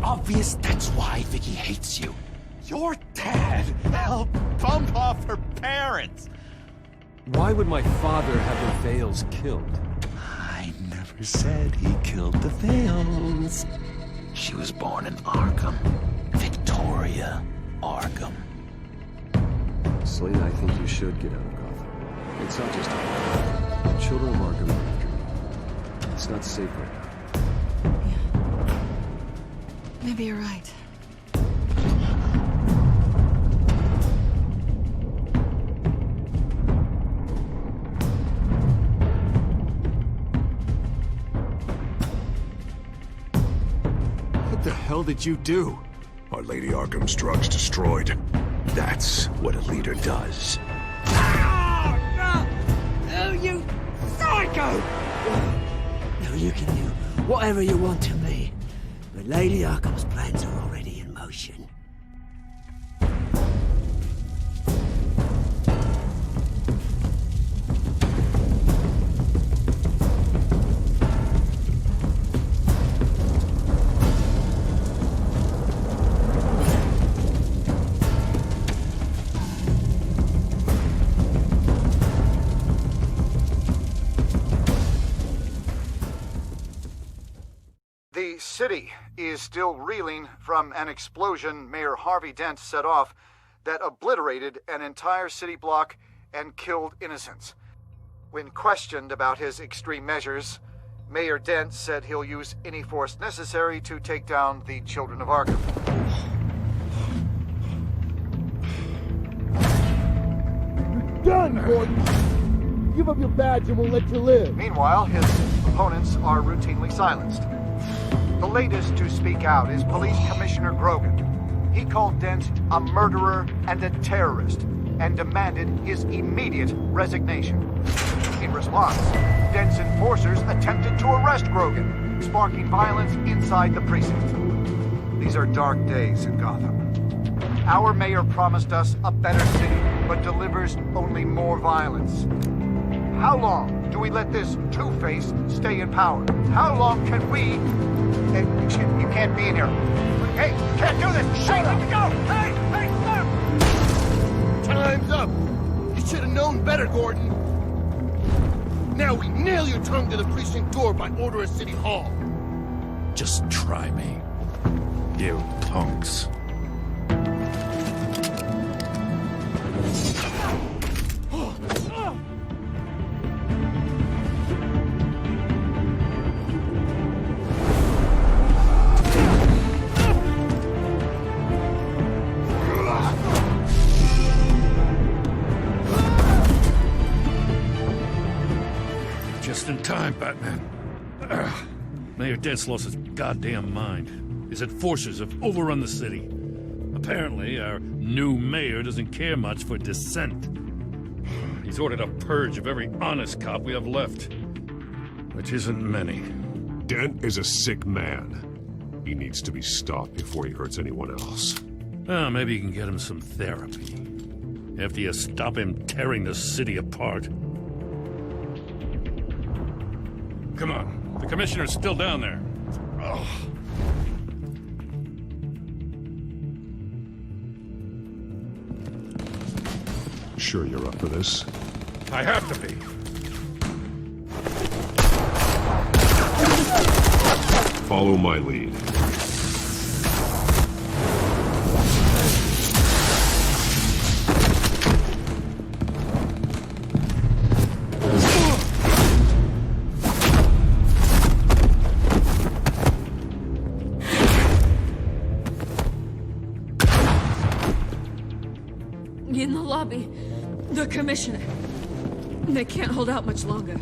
obvious that's why Vicky hates you. Your dad helped bump off her parents. Why would my father have the Vales killed? I never said he killed the Vales. She was born in Arkham. Victoria Arkham. Selena, I think you should get out of Gotham. It's not just Arkham. The children of Arkham are after you. It's not safe right now. Yeah. Maybe you're right. What the hell did you do? Our Lady Arkham's drugs destroyed. That's what a leader does. Oh, you psycho! No, you can do whatever you want to me, but Lady Arkham's plans are already in motion. The city is still reeling from an explosion Mayor Harvey Dent set off that obliterated an entire city block and killed innocents. When questioned about his extreme measures, Mayor Dent said he'll use any force necessary to take down the children of Arkham. Done, Gordon! Give up your badge and we'll let you live. Meanwhile, his opponents are routinely silenced. The latest to speak out is Police Commissioner Grogan. He called Dent a murderer and a terrorist and demanded his immediate resignation. In response, Dent's enforcers attempted to arrest Grogan, sparking violence inside the precinct. These are dark days in Gotham. Our mayor promised us a better city, but delivers only more violence. How long do we let this two-faced stay in power? How long can we... Hey, you can't be in here. Hey, you can't do this! Shut up! Let me go! Hey! Hey, stop! Time's up! You should have known better, Gordon. Now we nail your tongue to the precinct door by order of City Hall. Just try me, you punks. Just in time, Batman. Mayor Dent's lost his goddamn mind. His enforcers have overrun the city. Apparently, our new mayor doesn't care much for dissent. He's ordered a purge of every honest cop we have left. Which isn't many. Dent is a sick man. He needs to be stopped before he hurts anyone else. Well, maybe you can get him some therapy. After you stop him tearing the city apart. Come on. The commissioner's still down there. Oh. Sure you're up for this? I have to be. Follow my lead. In the lobby, the commissioner. They can't hold out much longer.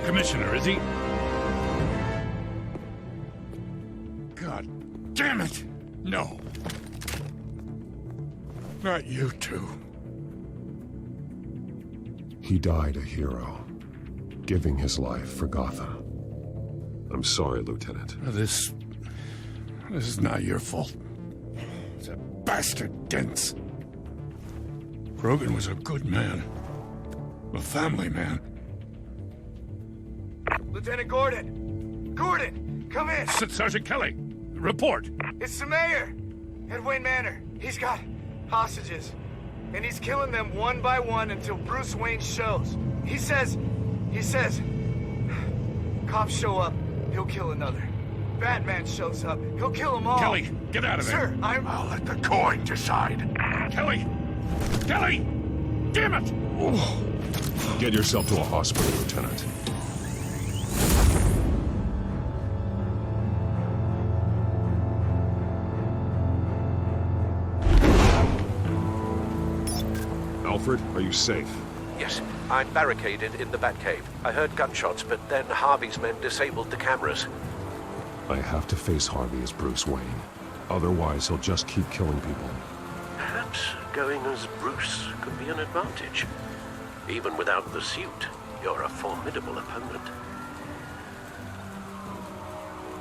commissioner, is he? God damn it! No. Not you two. He died a hero, giving his life for Gotham. I'm sorry, Lieutenant. This is not your fault. It's a bastard Dent. Grogan was a good man. A family man. Lieutenant Gordon! Gordon! Come in! Sergeant Kelly! Report! It's the mayor! At Wayne Manor. He's got hostages. And he's killing them one by one until Bruce Wayne shows. He says... Cops show up, he'll kill another. Batman shows up, he'll kill them all. Kelly, get out of there! Sir, I'll let the coin decide. Kelly! Kelly! Damn it! Oh. Get yourself to a hospital, Lieutenant. Alfred, are you safe? Yes, I'm barricaded in the Batcave. I heard gunshots, but then Harvey's men disabled the cameras. I have to face Harvey as Bruce Wayne. Otherwise, he'll just keep killing people. Perhaps going as Bruce could be an advantage. Even without the suit, you're a formidable opponent.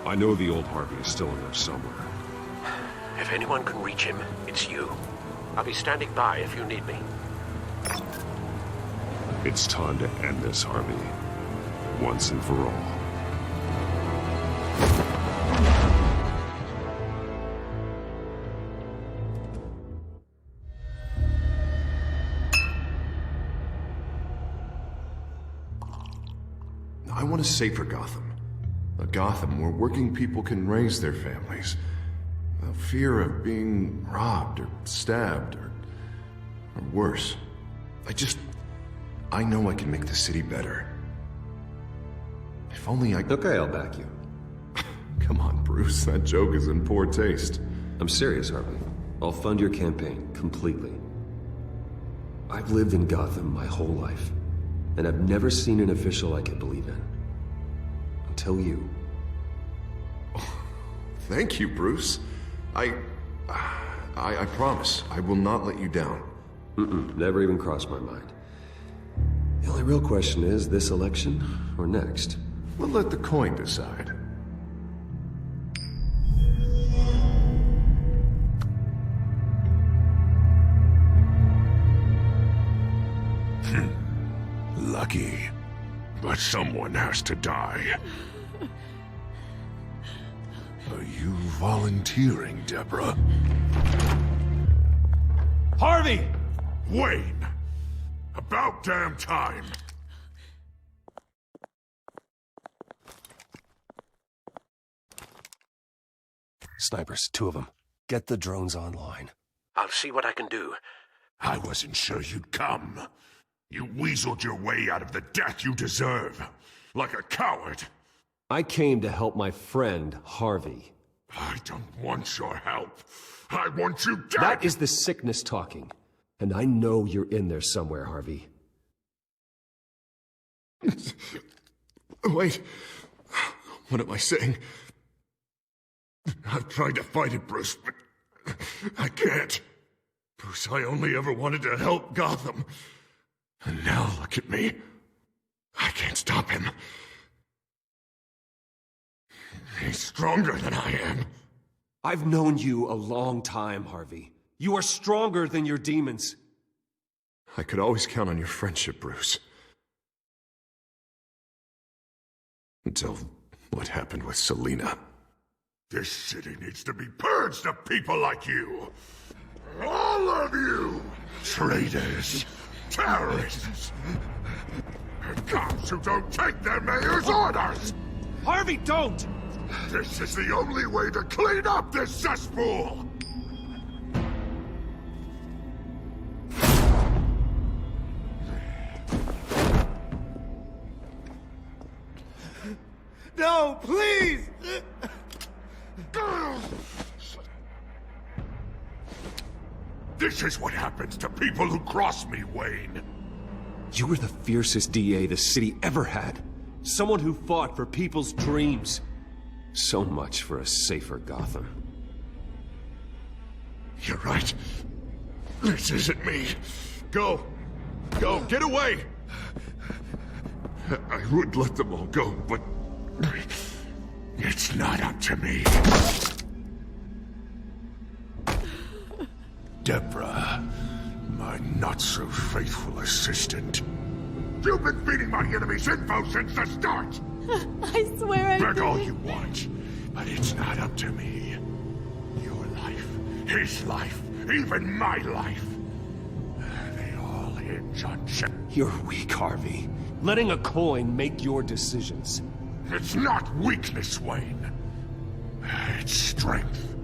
I know the old Harvey is still in there somewhere. If anyone can reach him, it's you. I'll be standing by if you need me. It's time to end this, Harvey. Once and for all. I want a safer Gotham. A Gotham where working people can raise their families. Without fear of being robbed or stabbed or worse. I know I can make the city better. If only I... Okay, I'll back you. Come on, Bruce. That joke is in poor taste. I'm serious, Harvey. I'll fund your campaign, completely. I've lived in Gotham my whole life, and I've never seen an official I can believe in. Until you. Oh, thank you, Bruce. I promise, I will not let you down. Never even crossed my mind. The only real question is, this election or next? We'll let the coin decide. Lucky. But someone has to die. Are you volunteering, Deborah? Harvey! Wayne! About damn time! Snipers, 2 of them. Get the drones online. I'll see what I can do. I wasn't sure you'd come. You weaseled your way out of the death you deserve. Like a coward. I came to help my friend, Harvey. I don't want your help. I want you dead! That is the sickness talking. And I know you're in there somewhere, Harvey. Wait. What am I saying? I've tried to fight it, Bruce, but I can't. Bruce, I only ever wanted to help Gotham. And now look at me. I can't stop him. He's stronger than I am. I've known you a long time, Harvey. You are stronger than your demons. I could always count on your friendship, Bruce. Until what happened with Selina. This city needs to be purged of people like you. All of you! Traitors, terrorists, and cops who don't take their mayor's orders! Harvey, don't! This is the only way to clean up this cesspool! No, please! This is what happens to people who cross me, Wayne. You were the fiercest DA the city ever had. Someone who fought for people's dreams. So much for a safer Gotham. You're right. This isn't me. Go! Go! Get away! I would let them all go, but... it's not up to me. Deborah, my not-so-faithful assistant. You've been feeding my enemies info since the start! I swear I Beg all didn't. you want, but it's not up to me. Your life, his life, even my life. They all hinge on Shep. You're weak, Harvey. Letting a coin make your decisions. It's not weakness, Wayne. It's strength.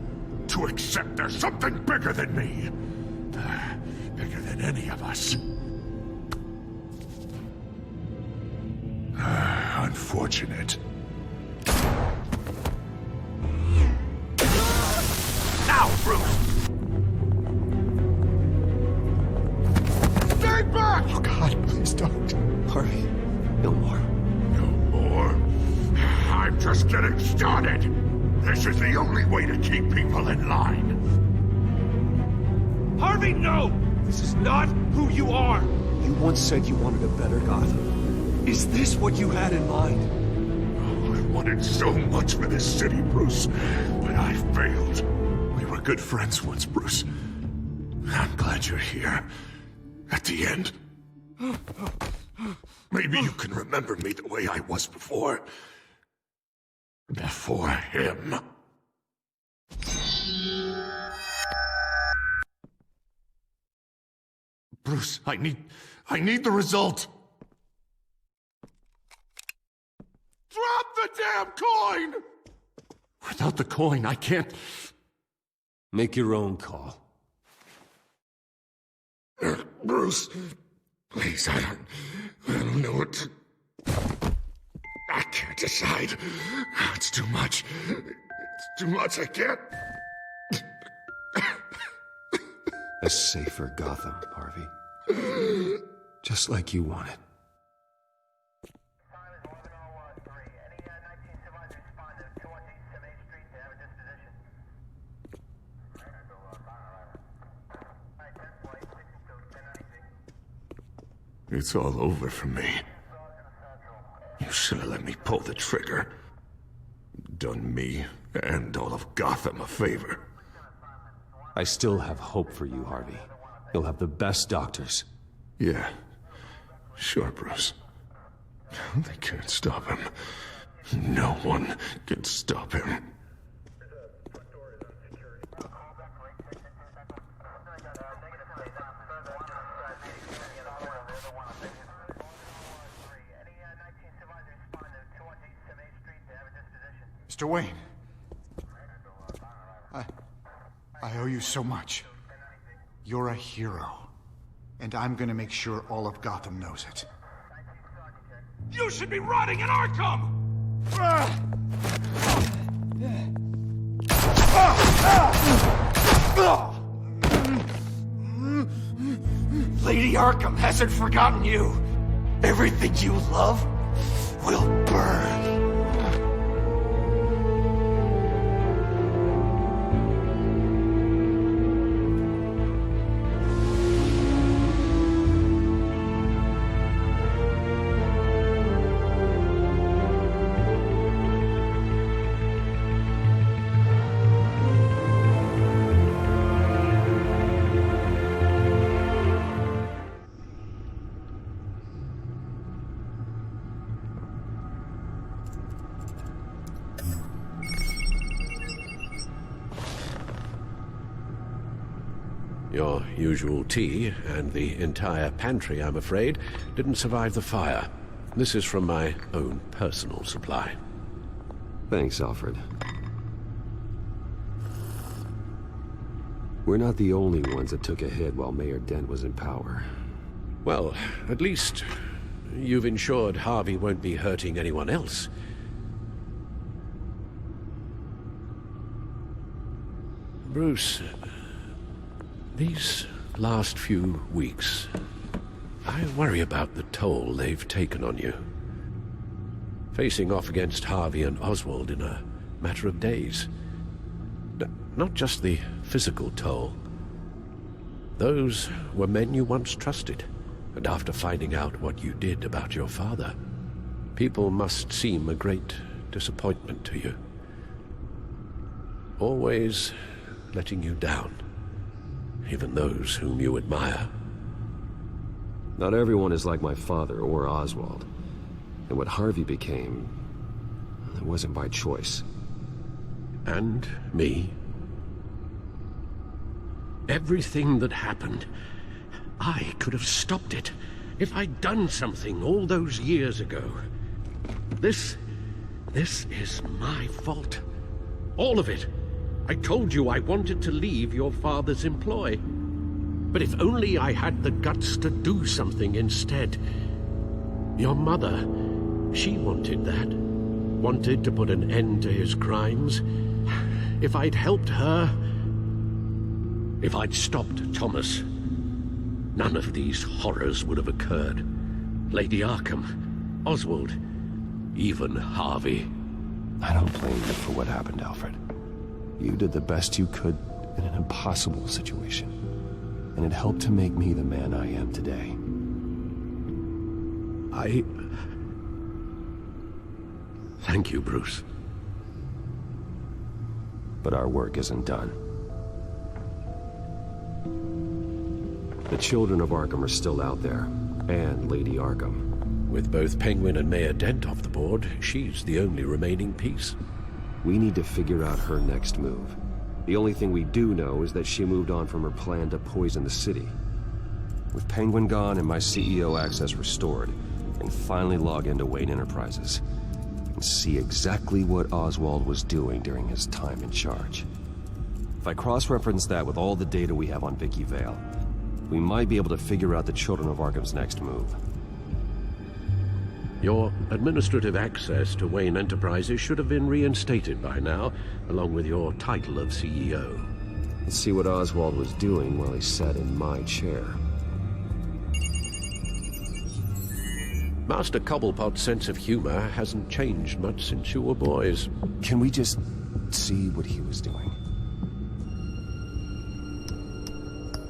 To accept there's something bigger than me. Bigger than any of us. Unfortunate. Now, Bruce! Stay back! Oh, God, please don't. Harvey, no more. No more? I'm just getting started. This is the only way to keep people in line. Harvey, no! This is not who you are! You once said you wanted a better Gotham. Is this what you had in mind? Oh, I wanted so much for this city, Bruce, but I failed. We were good friends once, Bruce. I'm glad you're here. At the end. Maybe you can remember me the way I was before. Before him. Bruce, I need the result. Drop the damn coin! Without the coin, I can't... Make your own call. Bruce, please, I don't know what to... I can't decide. It's too much. It's too much, I can't... A safer Gotham, Harvey. Just like you wanted. It's all over for me. You should have let me pull the trigger. Done me and all of Gotham a favor. I still have hope for you, Harvey. You'll have the best doctors. Yeah. Sure, Bruce. They can't stop him. No one can stop him. Mr. Wayne. I owe you so much. You're a hero. And I'm gonna make sure all of Gotham knows it. You should be rotting in Arkham! Lady Arkham hasn't forgotten you. Everything you love will burn. Your usual tea and the entire pantry, I'm afraid, didn't survive the fire. This is from my own personal supply. Thanks, Alfred. We're not the only ones that took a hit while Mayor Dent was in power. Well, at least you've ensured Harvey won't be hurting anyone else. Bruce, these last few weeks, I worry about the toll they've taken on you. facing off against Harvey and Oswald in a matter of days. Not just the physical toll. Those were men you once trusted, and after finding out what you did about your father, people must seem a great disappointment to you. Always letting you down, even those whom you admire. Not everyone is like my father or Oswald. And what Harvey became, it wasn't by choice. And me. Everything that happened, I could have stopped it if I'd done something all those years ago. This is my fault. All of it. I told you I wanted to leave your father's employ. But if only I had the guts to do something instead. Your mother, she wanted that. Wanted to put an end to his crimes. If I'd helped her, if I'd stopped Thomas, none of these horrors would have occurred. Lady Arkham, Oswald, even Harvey. I don't blame you for what happened, Alfred. You did the best you could in an impossible situation. And it helped to make me the man I am today. Thank you, Bruce. But our work isn't done. The children of Arkham are still out there, and Lady Arkham. With both Penguin and Mayor Dent off the board, she's the only remaining piece. We need to figure out her next move. The only thing we do know is that she moved on from her plan to poison the city. With Penguin gone and my CEO access restored, I can finally log into Wayne Enterprises and see exactly what Oswald was doing during his time in charge. If I cross-reference that with all the data we have on Vicky Vale, we might be able to figure out the Children of Arkham's next move. Your administrative access to Wayne Enterprises should have been reinstated by now, along with your title of CEO. Let's see what Oswald was doing while he sat in my chair. Master Cobblepot's sense of humor hasn't changed much since you were boys. Can we just see what he was doing?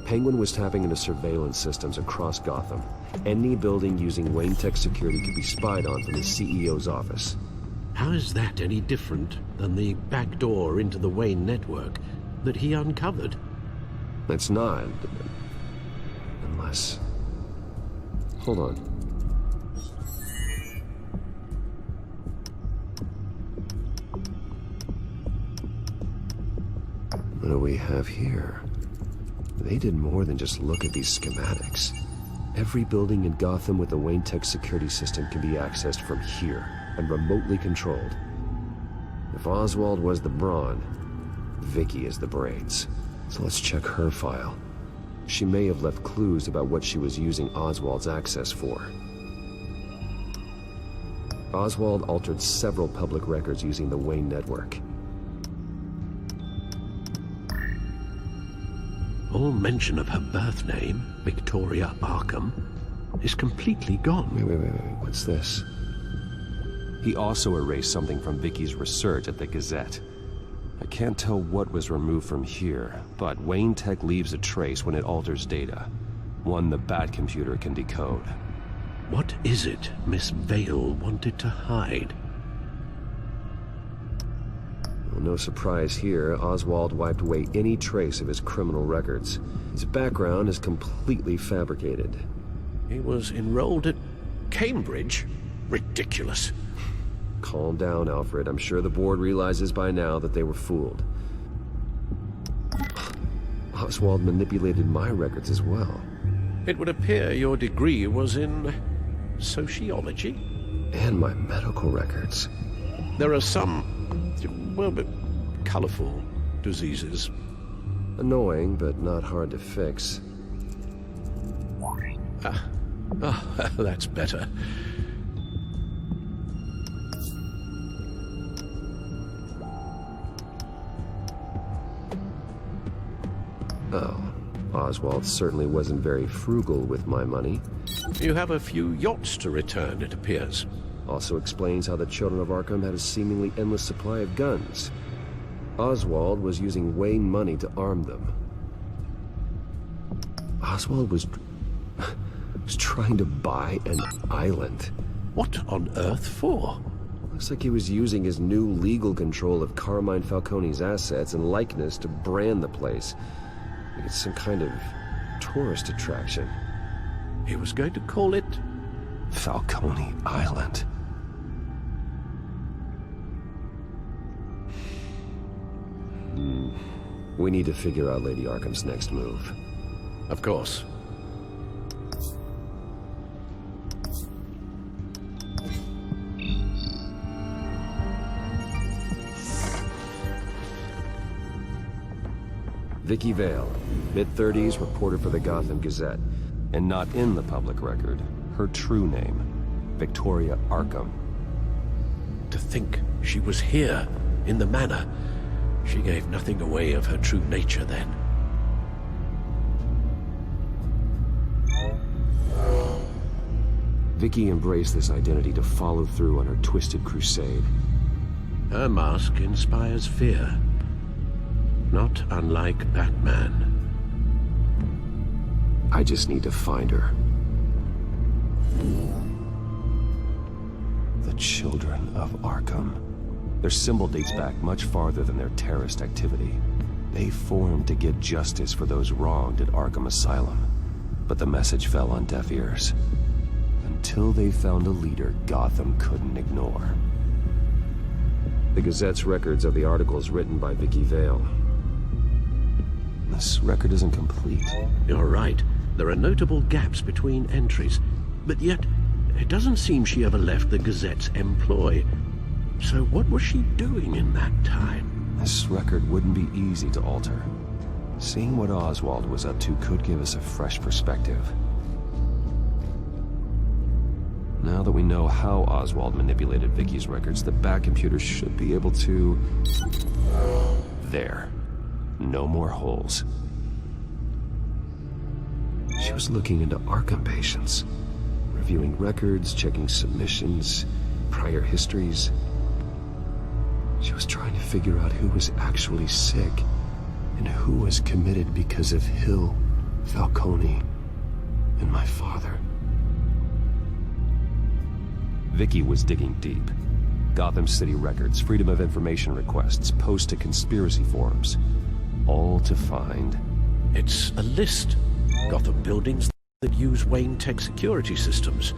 Penguin was tapping into surveillance systems across Gotham. Any building using Wayne Tech security could be spied on from the CEO's office. How is that any different than the back door into the Wayne network that he uncovered? It's not. Unless... Hold on. What do we have here? They did more than just look at these schematics. Every building in Gotham with a Wayne Tech security system can be accessed from here and remotely controlled. If Oswald was the brawn, Vicky is the brains. So let's check her file. She may have left clues about what she was using Oswald's access for. Oswald altered several public records using the Wayne network. All mention of her birth name, Victoria Arkham, is completely gone. Wait, what's this? He also erased something from Vicky's research at the Gazette. I can't tell what was removed from here, but Wayne Tech leaves a trace when it alters data. One the Batcomputer can decode. What is it Miss Vale wanted to hide? Well, no surprise here, Oswald wiped away any trace of his criminal records. His background is completely fabricated. He was enrolled at Cambridge? Ridiculous. Calm down, Alfred. I'm sure the board realizes by now that they were fooled. Oswald manipulated my records as well. It would appear your degree was in sociology? And my medical records. There are some, well, but colorful diseases. Annoying, but not hard to fix. That's better. Oh, Oswald certainly wasn't very frugal with my money. You have a few yachts to return, it appears. Also explains how the children of Arkham had a seemingly endless supply of guns. Oswald was using Wayne money to arm them. Oswald was trying to buy an island. What on earth for? Looks like he was using his new legal control of Carmine Falcone's assets and likeness to brand the place. Like it's some kind of tourist attraction. He was going to call it Falcone Island. We need to figure out Lady Arkham's next move. Of course. Vicky Vale, mid-30s, reporter for the Gotham Gazette. And not in the public record, her true name, Victoria Arkham. To think she was here, in the manor. She gave nothing away of her true nature then. Vicky embraced this identity to follow through on her twisted crusade. Her mask inspires fear. Not unlike Batman. I just need to find her. The Children of Arkham. Their symbol dates back much farther than their terrorist activity. They formed to get justice for those wronged at Arkham Asylum. But the message fell on deaf ears. Until they found a leader Gotham couldn't ignore. The Gazette's records of the articles written by Vicky Vale. This record isn't complete. You're right. There are notable gaps between entries. But yet, it doesn't seem she ever left the Gazette's employ. So what was she doing in that time? This record wouldn't be easy to alter. Seeing what Oswald was up to could give us a fresh perspective. Now that we know how Oswald manipulated Vicky's records, the back computer should be able to... There. No more holes. She was looking into Arkham patients, reviewing records, checking submissions, prior histories. She was trying to figure out who was actually sick and who was committed because of Hill, Falcone, and my father. Vicky was digging deep. Gotham City records, Freedom of Information requests, posts to conspiracy forums. All to find... It's a list. Gotham buildings that use Wayne Tech security systems.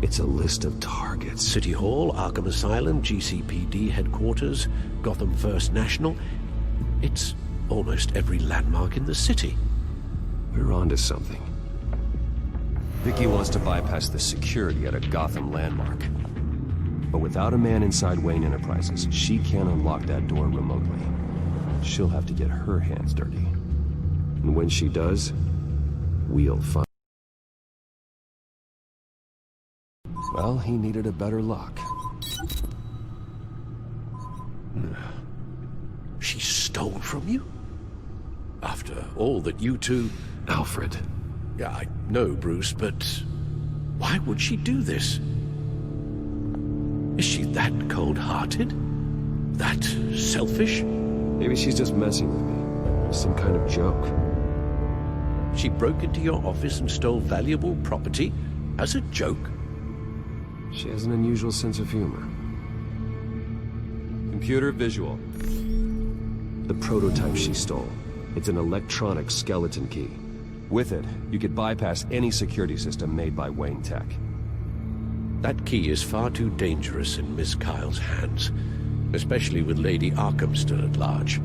It's a list of targets. City Hall, Arkham Asylum, GCPD headquarters, Gotham First National. It's almost every landmark in the city. We're onto something. Vicky wants to bypass the security at a Gotham landmark. But without a man inside Wayne Enterprises, she can't unlock that door remotely. She'll have to get her hands dirty. And when she does, we'll find... Well, he needed a better lock. She stole from you? After all that you two... Alfred. Yeah, I know, Bruce, but why would she do this? Is she that cold-hearted? That selfish? Maybe she's just messing with me. Some kind of joke. She broke into your office and stole valuable property as a joke? She has an unusual sense of humor. Computer visual. The prototype she stole. It's an electronic skeleton key. With it, you could bypass any security system made by Wayne Tech. That key is far too dangerous in Miss Kyle's hands, especially with Lady Arkham still at large.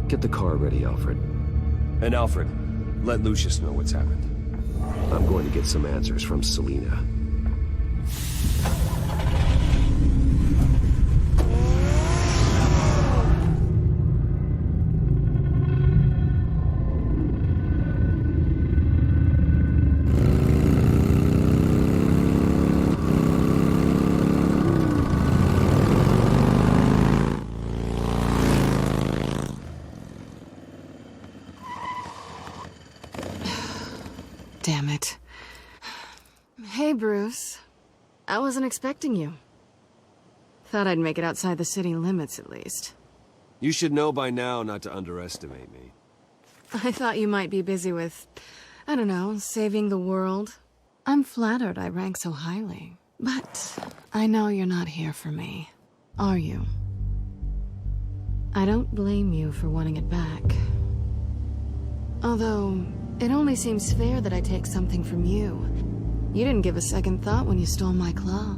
Get the car ready, Alfred. And Alfred, let Lucius know what's happened. I'm going to get some answers from Selina. Damn it. Hey, Bruce. I wasn't expecting you. Thought I'd make it outside the city limits, at least. You should know by now not to underestimate me. I thought you might be busy with, I don't know, saving the world. I'm flattered I rank so highly. But I know you're not here for me, are you? I don't blame you for wanting it back. Although, it only seems fair that I take something from you. You didn't give a second thought when you stole my claw.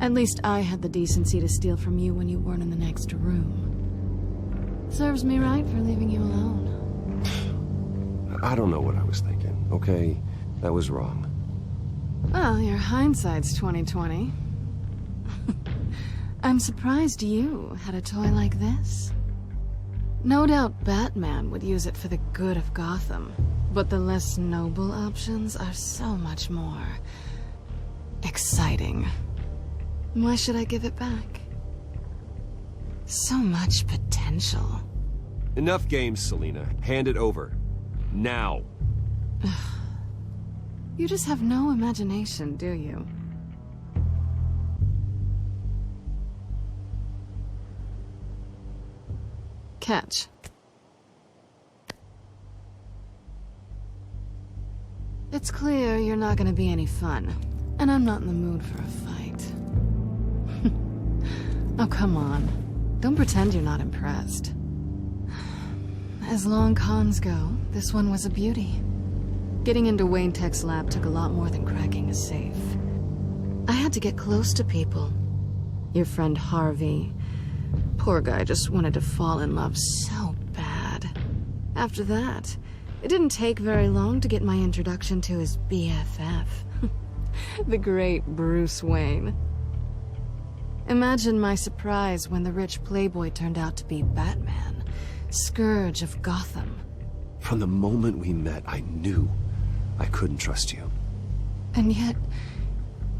At least I had the decency to steal from you when you weren't in the next room. Serves me right for leaving you alone. I don't know what I was thinking, okay? That was wrong. Well, your hindsight's 20/20. I'm surprised you had a toy like this. No doubt Batman would use it for the good of Gotham, but the less noble options are so much more exciting. Why should I give it back? So much potential. Enough games, Selina. Hand it over. Now. You just have no imagination, do you? Catch. It's clear you're not gonna be any fun, and I'm not in the mood for a fight. Oh, come on. Don't pretend you're not impressed. As long cons go, this one was a beauty. Getting into Wayne Tech's lab took a lot more than cracking a safe. I had to get close to people. Your friend Harvey. Poor guy just wanted to fall in love so bad. After that, it didn't take very long to get my introduction to his BFF. The great Bruce Wayne. Imagine my surprise when the rich playboy turned out to be Batman, Scourge of Gotham. From the moment we met, I knew I couldn't trust you. And yet,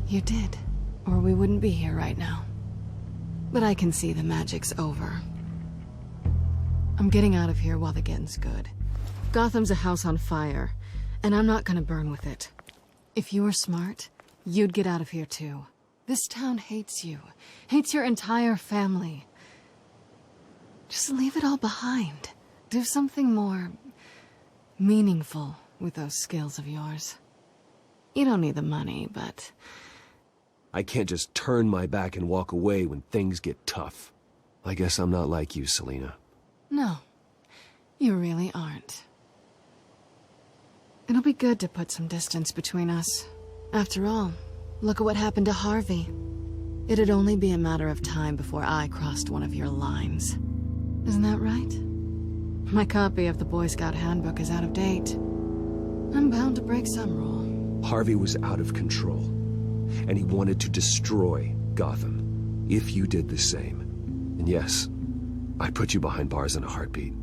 you did, or we wouldn't be here right now. But I can see the magic's over. I'm getting out of here while the getting's good. Gotham's a house on fire, and I'm not gonna burn with it. If you were smart, you'd get out of here too. This town hates you, hates your entire family. Just leave it all behind. Do something more meaningful with those skills of yours. You don't need the money, but... I can't just turn my back and walk away when things get tough. I guess I'm not like you, Selina. No, you really aren't. It'll be good to put some distance between us. After all, look at what happened to Harvey. It'd only be a matter of time before I crossed one of your lines. Isn't that right? My copy of the Boy Scout Handbook is out of date. I'm bound to break some rule. Harvey was out of control, and he wanted to destroy Gotham. If you did the same, and yes, I'd put you behind bars in a heartbeat.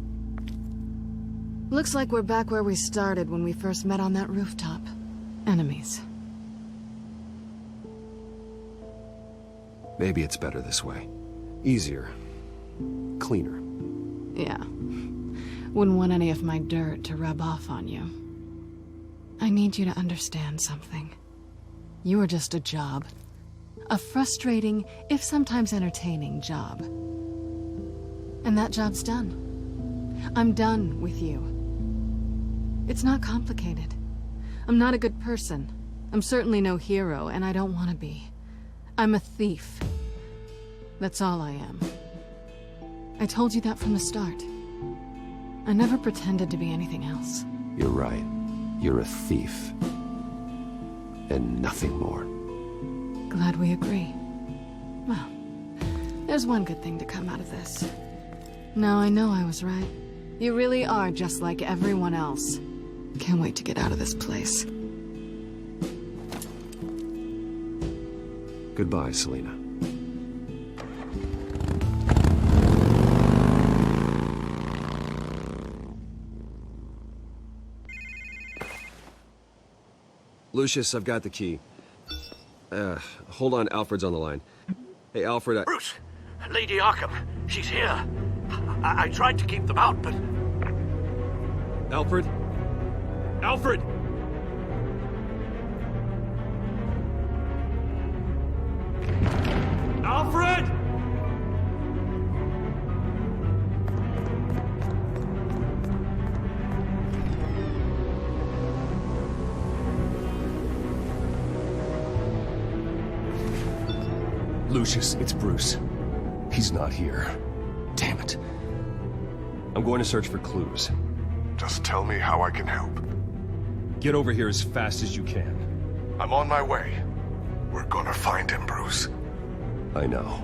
Looks like we're back where we started when we first met on that rooftop. Enemies. Maybe it's better this way. Easier. Cleaner. Yeah. Wouldn't want any of my dirt to rub off on you. I need you to understand something. You are just a job. A frustrating, if sometimes entertaining job. And that job's done. I'm done with you. It's not complicated. I'm not a good person. I'm certainly no hero, and I don't want to be. I'm a thief. That's all I am. I told you that from the start. I never pretended to be anything else. You're right. You're a thief. And nothing more. Glad we agree. Well, there's one good thing to come out of this. Now I know I was right. You really are just like everyone else. Can't wait to get out of this place. Goodbye, Selina. Lucius, I've got the key. Hold on, Alfred's on the line. Hey, Alfred, Bruce! Lady Arkham, she's here. I tried to keep them out, but... Alfred? Alfred! Lucius, it's Bruce. He's not here. Damn it. I'm going to search for clues. Just tell me how I can help. Get over here as fast as you can. I'm on my way. We're gonna find him, Bruce. I know.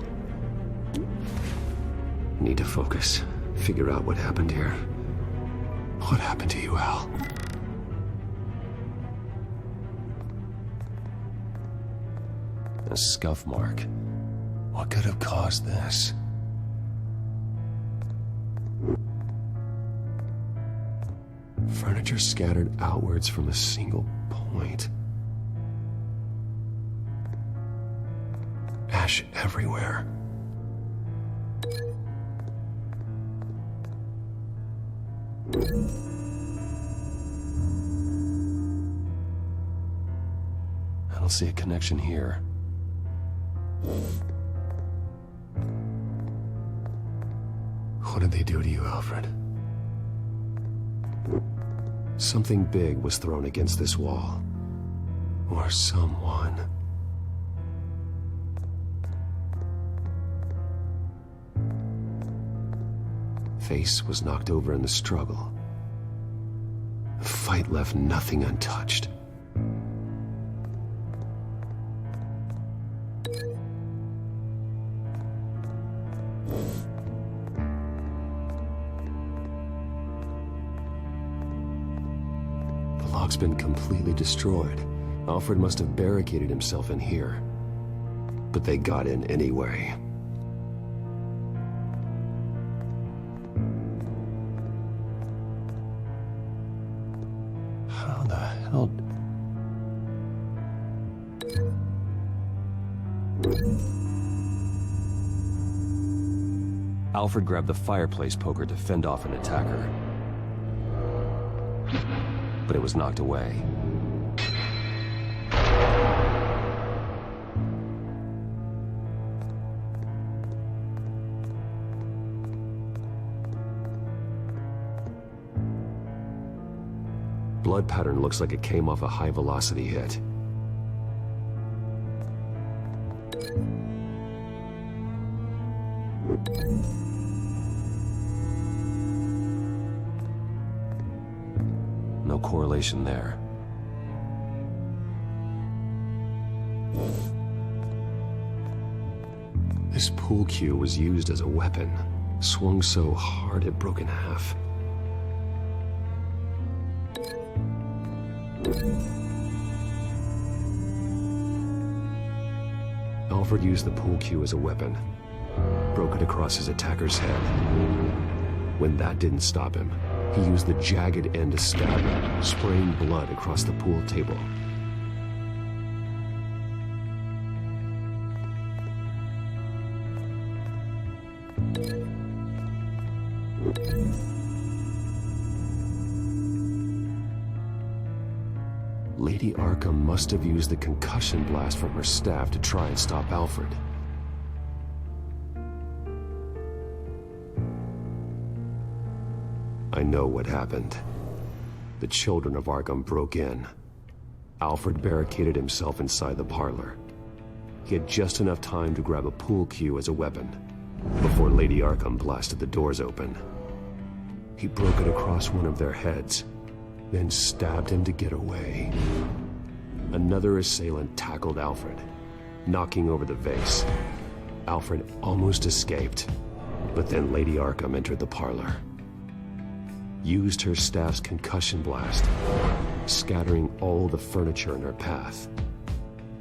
Need to focus. Figure out what happened here. What happened to you, Al? A scuff mark. What could have caused this? Furniture scattered outwards from a single point. Ash everywhere. I don't see a connection here. What did they do to you, Alfred? Something big was thrown against this wall. Or someone. Face was knocked over in the struggle. The fight left nothing untouched. The lock's been completely destroyed. Alfred must have barricaded himself in here. But they got in anyway. How the hell... Alfred grabbed the fireplace poker to fend off an attacker. But it was knocked away. Blood pattern looks like it came off a high-velocity hit. No correlation there. This pool cue was used as a weapon, swung so hard it broke in half. Alfred used the pool cue as a weapon, broke it across his attacker's head. When that didn't stop him, he used the jagged end to stab him, spraying blood across the pool table. Lady Arkham must have used the concussion blast from her staff to try and stop Alfred. I know what happened. The children of Arkham broke in. Alfred barricaded himself inside the parlor. He had just enough time to grab a pool cue as a weapon before Lady Arkham blasted the doors open. He broke it across one of their heads, then stabbed him to get away. Another assailant tackled Alfred, knocking over the vase. Alfred almost escaped, but then Lady Arkham entered the parlor. Used her staff's concussion blast, scattering all the furniture in her path,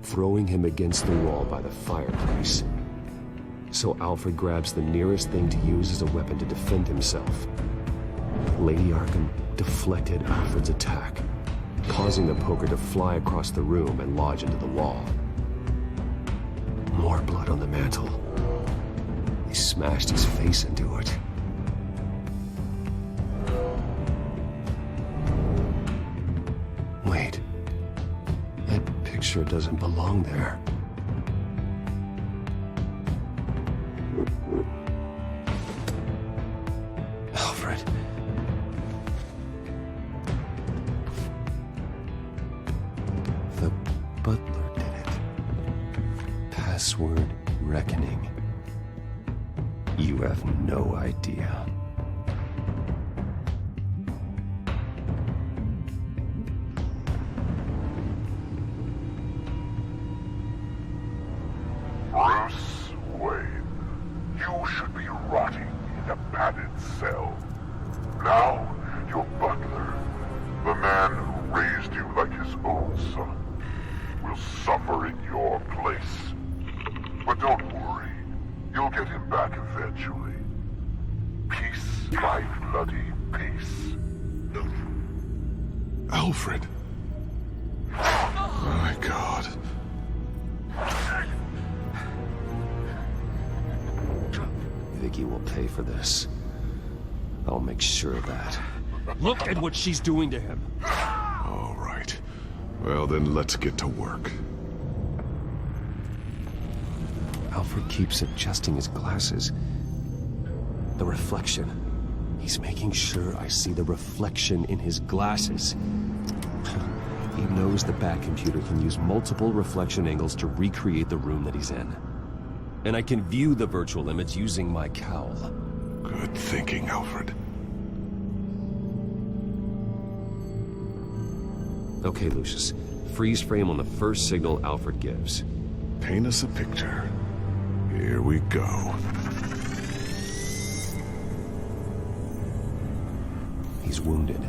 throwing him against the wall by the fireplace. So Alfred grabs the nearest thing to use as a weapon to defend himself. Lady Arkham deflected Alfred's attack, causing the poker to fly across the room and lodge into the wall. More blood on the mantle. He smashed his face into it. Wait. That picture doesn't belong there. Alfred. The butler did it. Password reckoning. You have no idea. Bruce Wayne, you should be rotting in a padded cell. Now, your butler, the man who raised you like his own son, will suffer in your place. But don't worry, you'll get him back eventually. Peace by bloody peace. Alfred. My God. You think he will pay for this? I'll make sure of that. Look at what she's doing to him! All right. Well, then let's get to work. Alfred keeps adjusting his glasses. The reflection. He's making sure I see the reflection in his glasses. He knows the Batcomputer can use multiple reflection angles to recreate the room that he's in. And I can view the virtual image using my cowl. Good thinking, Alfred. Okay, Lucius. Freeze frame on the first signal Alfred gives. Paint us a picture. Here we go. He's wounded.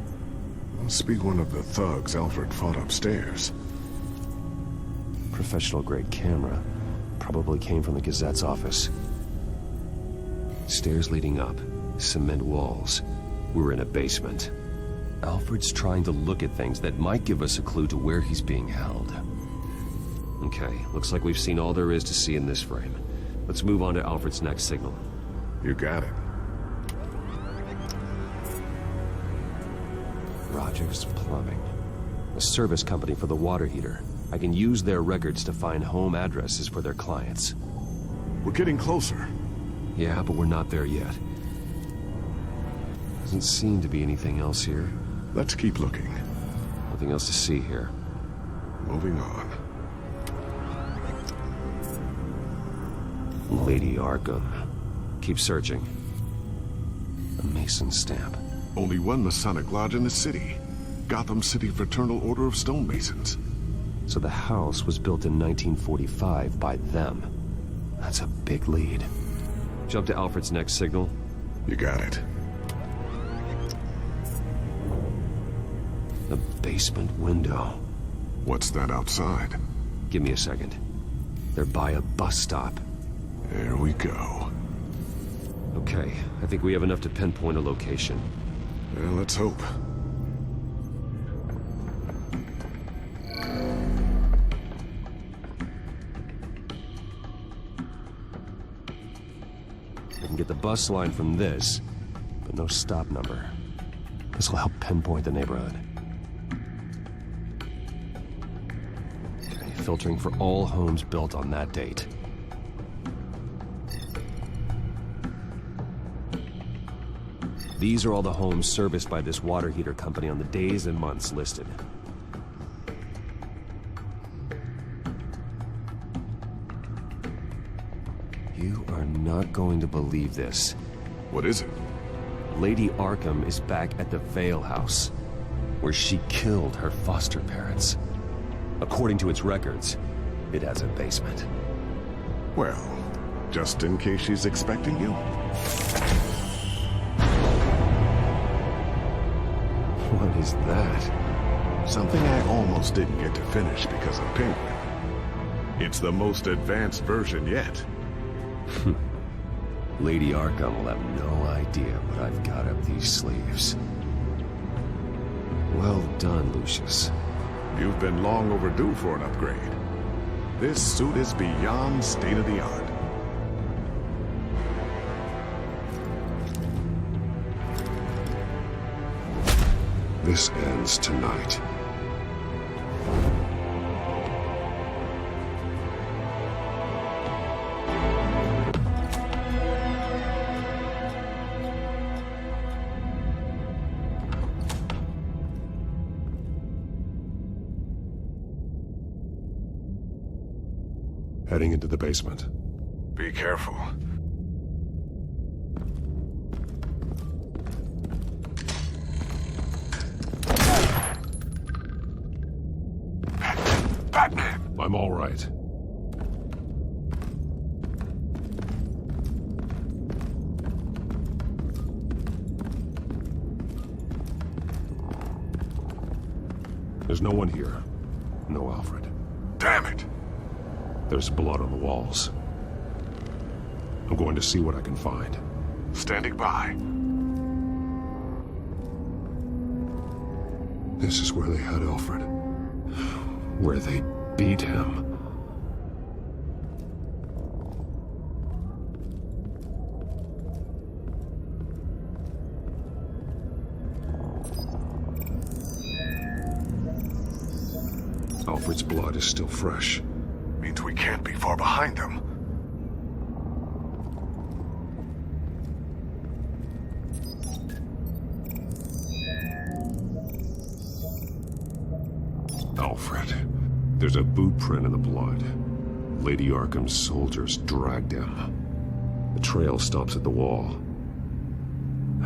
Must be one of the thugs Alfred fought upstairs. Professional-grade camera. Probably came from the Gazette's office. Stairs leading up. Cement walls. We're in a basement. Alfred's trying to look at things that might give us a clue to where he's being held. Okay, looks like we've seen all there is to see in this frame. Let's move on to Alfred's next signal. You got it. Rogers Plumbing. A service company for the water heater. I can use their records to find home addresses for their clients. We're getting closer. Yeah, but we're not there yet. Doesn't seem to be anything else here. Let's keep looking. Nothing else to see here. Moving on. Lady Arkham. Keep searching. A Mason stamp. Only one Masonic lodge in the city. Gotham City Fraternal Order of Stonemasons. So the house was built in 1945 by them. That's a big lead. Jump to Alfred's next signal. You got it. The basement window. What's that outside? Give me a second. They're by a bus stop. There we go. Okay, I think we have enough to pinpoint a location. Well, let's hope. We can get the bus line from this, but no stop number. This will help pinpoint the neighborhood. Okay, filtering for all homes built on that date. These are all the homes serviced by this water heater company on the days and months listed. You are not going to believe this. What is it? Lady Arkham is back at the Vale House, where she killed her foster parents. According to its records, it has a basement. Well, just in case she's expecting you. What is that? Something I almost didn't get to finish because of Penguin. It's the most advanced version yet. Lady Arkham will have no idea what I've got up these sleeves. Well done, Lucius. You've been long overdue for an upgrade. This suit is beyond state-of-the-art. This ends tonight. Heading into the basement. Be careful. Batman! I'm all right. There's no one here. No Alfred. Damn it! There's blood on the walls. I'm going to see what I can find. Standing by. This is where they had Alfred. Where they beat him. Alfred's blood is still fresh. Means we can't be far behind them. Alfred. There's a boot print in the blood. Lady Arkham's soldiers dragged him. The trail stops at the wall.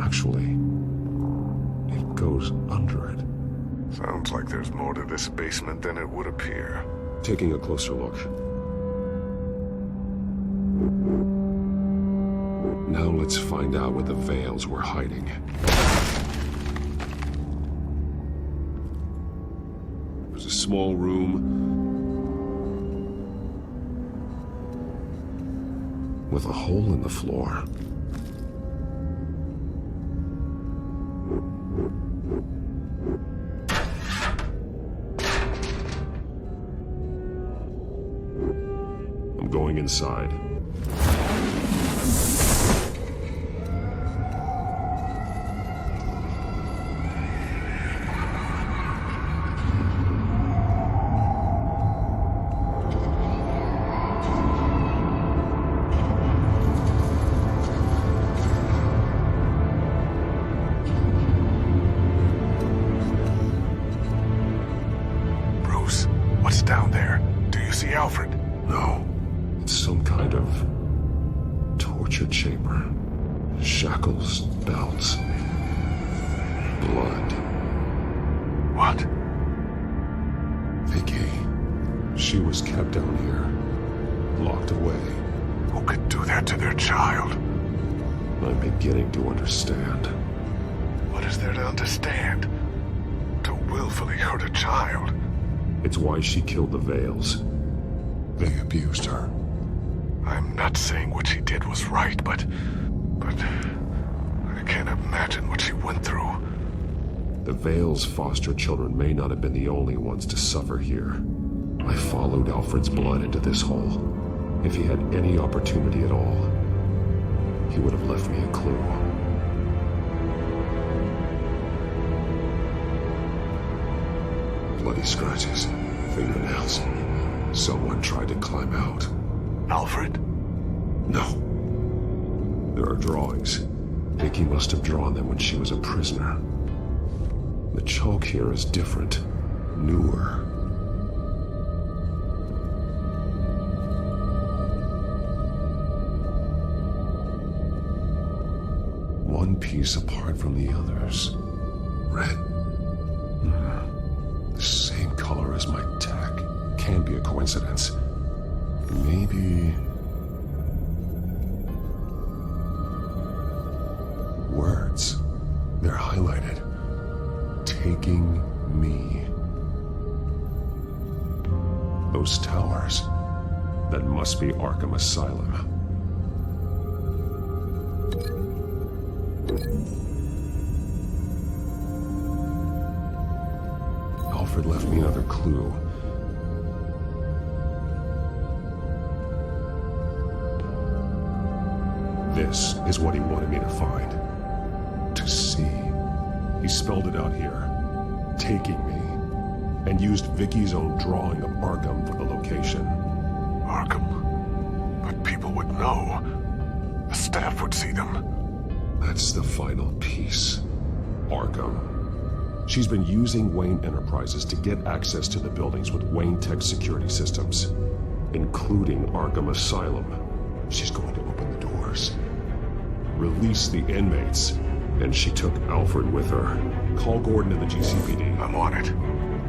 Actually, it goes under it. Sounds like there's more to this basement than it would appear. Taking a closer look. Now let's find out where the Veils were hiding. There's a small room with a hole in the floor. I'm going inside. Bruce, what's down there? Do you see Alfred? No. It's some kind of torture chamber. Shackles, belts, blood. What? Vicky. She was kept down here, locked away. Who could do that to their child? I'm beginning to understand. What is there to understand? To willfully hurt a child? It's why she killed the Veils. They abused her. I'm not saying what she did was right, but I can't imagine what she went through. The Veils' foster children may not have been the only ones to suffer here. I followed Alfred's blood into this hole. If he had any opportunity at all, he would have left me a clue. Bloody scratches, fingernails. Someone tried to climb out. Alfred? No. There are drawings. Vicky must have drawn them when she was a prisoner. The chalk here is different, newer. One piece apart from the others. Red. The same color as my tech. Can't be a coincidence. Maybe... words. They're highlighted. Taking me. Those towers. That must be Arkham Asylum. Alfred left me another clue. This is what he wanted me to find. To see. He spelled it out here. Taking me. And used Vicky's own drawing of Arkham for the location. Arkham? But people would know. The staff would see them. That's the final piece. Arkham. She's been using Wayne Enterprises to get access to the buildings with Wayne Tech security systems, including Arkham Asylum. She's going to open the doors. Release the inmates. And she took Alfred with her. Call Gordon to the GCPD. I'm on it.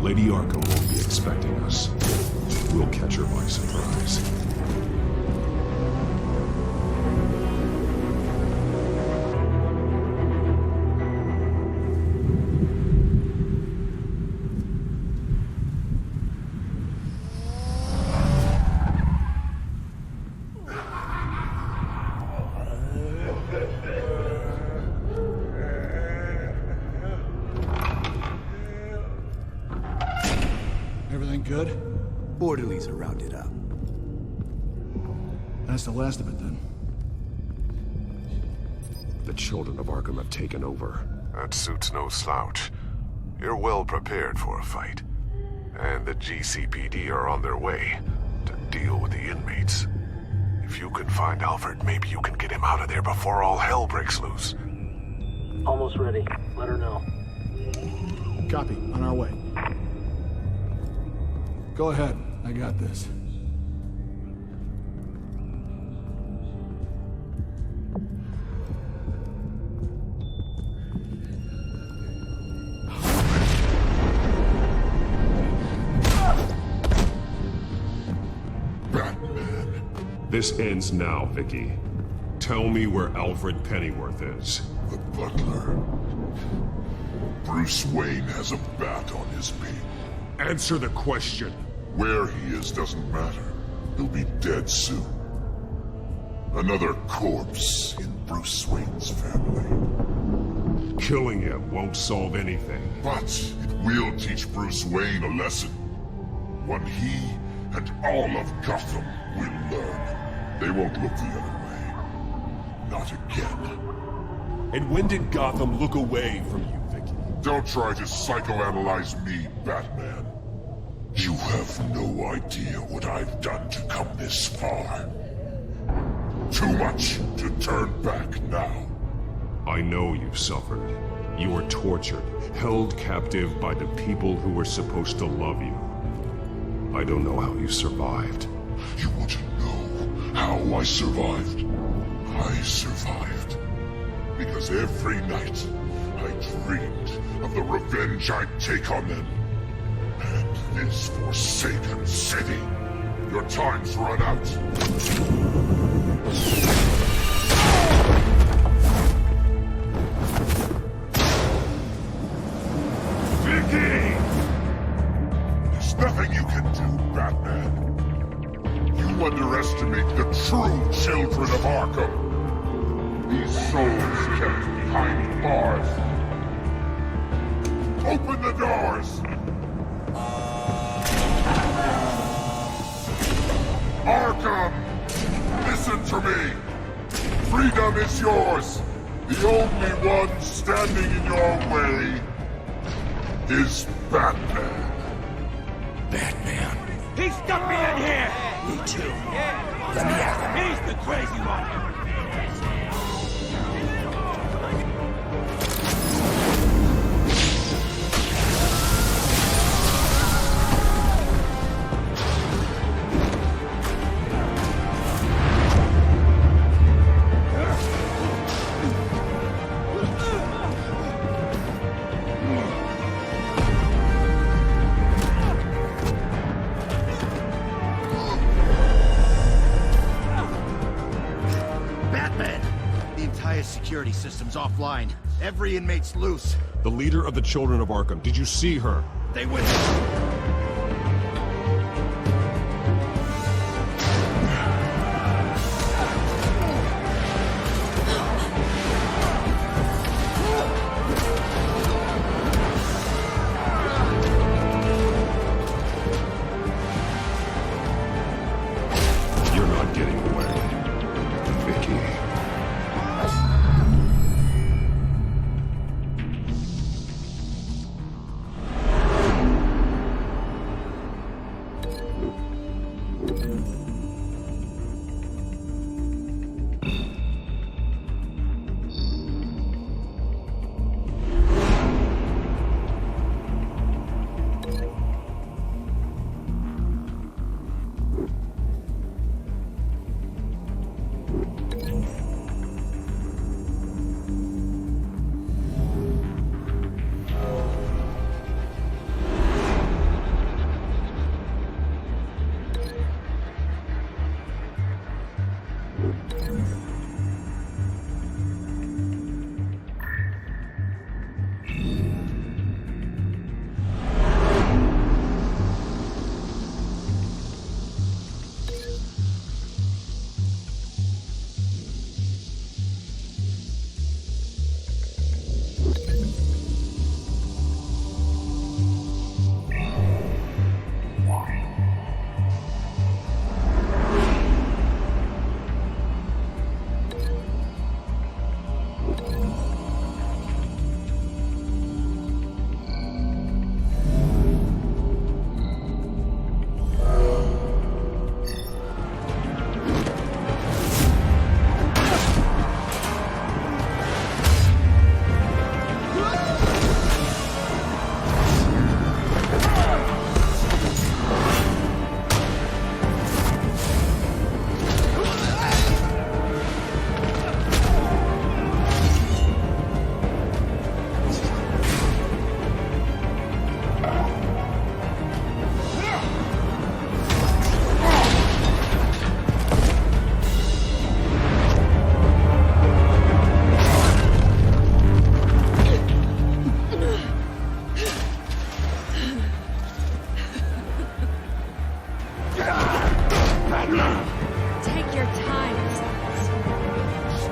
Lady Arkham won't be expecting us. We'll catch her by surprise. Everything good? Orderlies are rounded up. That's the last of it, then. The children of Arkham have taken over. That suit's no slouch. You're well prepared for a fight. And the GCPD are on their way to deal with the inmates. If you can find Alfred, maybe you can get him out of there before all hell breaks loose. Almost ready. Let her know. Copy. On our way. Go ahead. I got this. This ends now, Vicky. Tell me where Alfred Pennyworth is. The butler. Bruce Wayne has a bat on his pin. Answer the question. Where he is doesn't matter. He'll be dead soon. Another corpse in Bruce Wayne's family. Killing him won't solve anything. But it will teach Bruce Wayne a lesson. One he and all of Gotham will learn. They won't look the other way. Not again. And when did Gotham look away from you, Vicky? Don't try to psychoanalyze me, Batman. You have no idea what I've done to come this far. Too much to turn back now. I know you've suffered. You were tortured, held captive by the people who were supposed to love you. I don't know how you survived. You want to know how I survived? I survived because every night I dreamed of the revenge I'd take on them. And this forsaken city. Your time's run out. Vicky! There's nothing you can do, Batman. You underestimate the true children of Arkham. These souls kept behind bars. Open the doors! Arkham! Listen to me! Freedom is yours! The only one standing in your way is Batman. Batman. He stuck me in here! Me too. Let me at him. He's the crazy one! Security system's offline. Every inmate's loose. The leader of the Children of Arkham. Did you see her? They went. You're not getting away, Vicky.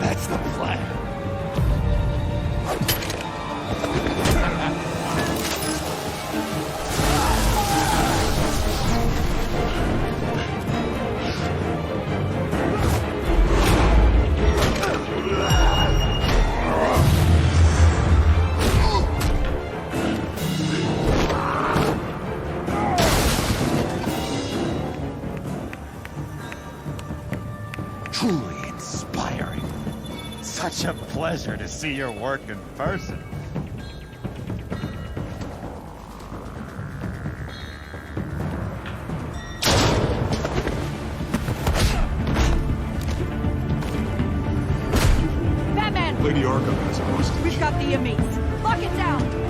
That's the plan. Truly inspiring. Such a pleasure to see your work in person. Batman! Lady Arkham has a hostage. We've got the inmates. Lock it down!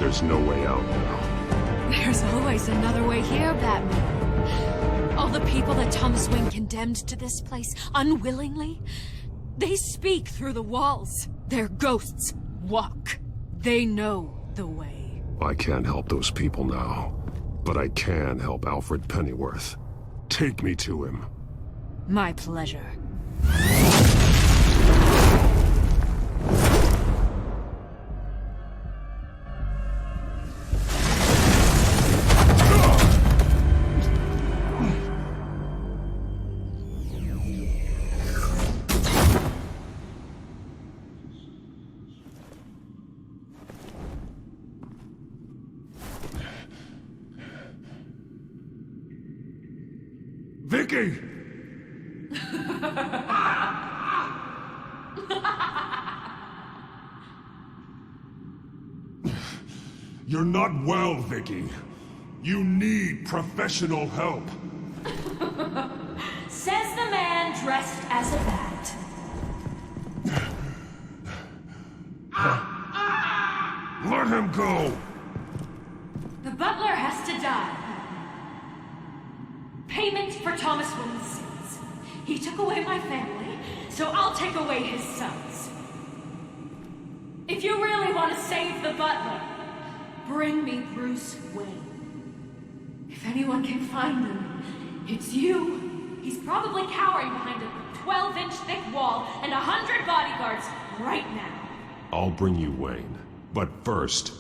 There's no way out now. There's always another way here, Batman. All the people that Thomas Wayne condemned to this place unwillingly, they speak through the walls. Their ghosts walk. They know the way. I can't help those people now, but I can help Alfred Pennyworth. Take me to him. My pleasure. Vicky! You're not well, Vicky. You need professional help. Says the man dressed as a bat. Let him go! The butler has to die. Payment for Thomas Wayne's sins. He took away my family, so I'll take away his sons. If you really want to save the butler, bring me Bruce Wayne. If anyone can find him, it's you. He's probably cowering behind a 12-inch thick wall and 100 bodyguards right now. I'll bring you Wayne. But first,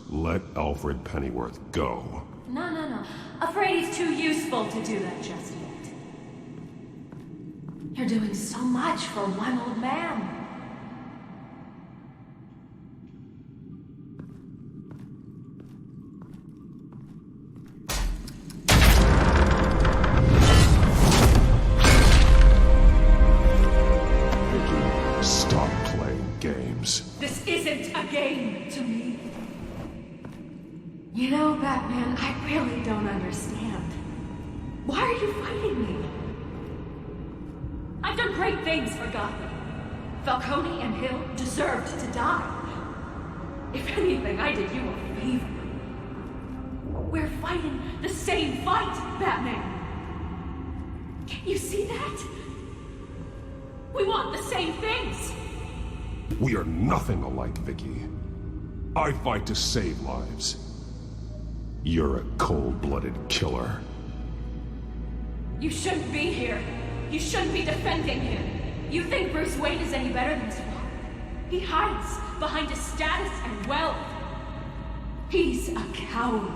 let Alfred Pennyworth go. No. Afraid he's too useful to do that just yet. You're doing so much for one old man. Vicky, stop playing games. This isn't a game to me. You know, Batman, I really don't understand. Why are you fighting me? I've done great things for Gotham. Falcone and Hill deserved to die. If anything, I did you a favor. We're fighting the same fight, Batman. Can't you see that? We want the same things. We are nothing alike, Vicky. I fight to save lives. You're a cold-blooded killer. You shouldn't be here. You shouldn't be defending him. You think Bruce Wayne is any better than his father? He hides behind his status and wealth. He's a coward,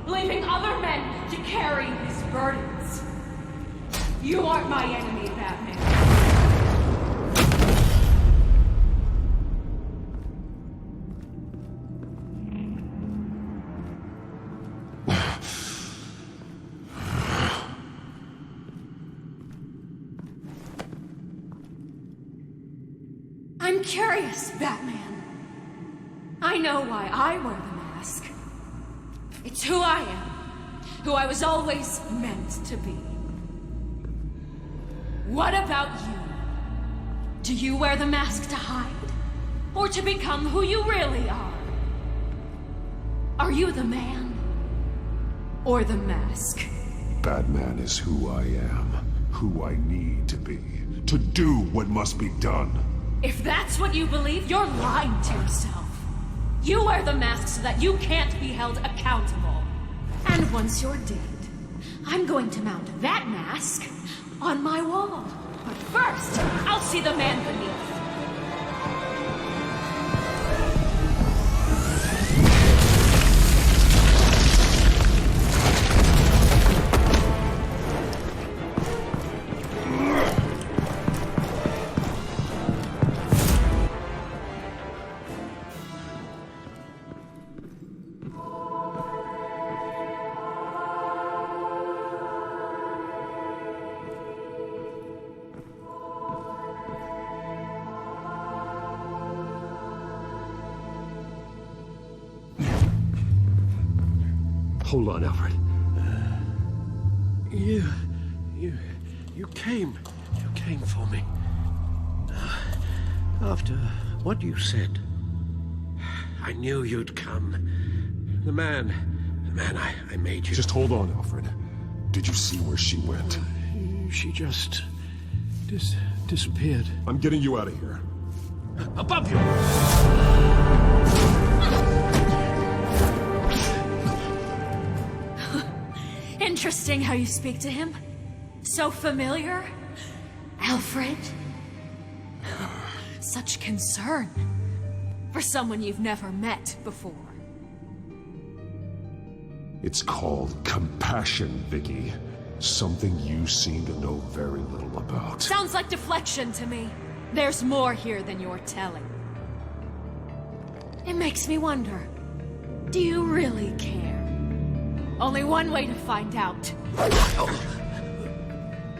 leaving other men to carry his burdens. You aren't my enemy, Batman. I'm curious, Batman. I know why I wear the mask. It's who I am, who I was always meant to be. What about you? Do you wear the mask to hide? Or to become who you really are? Are you the man? Or the mask? Batman is who I am, who I need to be. to do what must be done. If that's what you believe, you're lying to yourself. You wear the mask so that you can't be held accountable. And once you're dead, I'm going to mount that mask on my wall. But first, I'll see the man beneath. Hold on, Alfred. You came for me. After what you said, I knew you'd come. The man I made you. Just hold on, Alfred. Did you see where she went? She just disappeared. I'm getting you out of here. Above you! Interesting how you speak to him. So familiar. Alfred. Such concern for someone you've never met before. It's called compassion, Vicky. Something you seem to know very little about. Sounds like deflection to me. There's more here than you're telling. It makes me wonder, do you really care? Only one way to find out. Oh.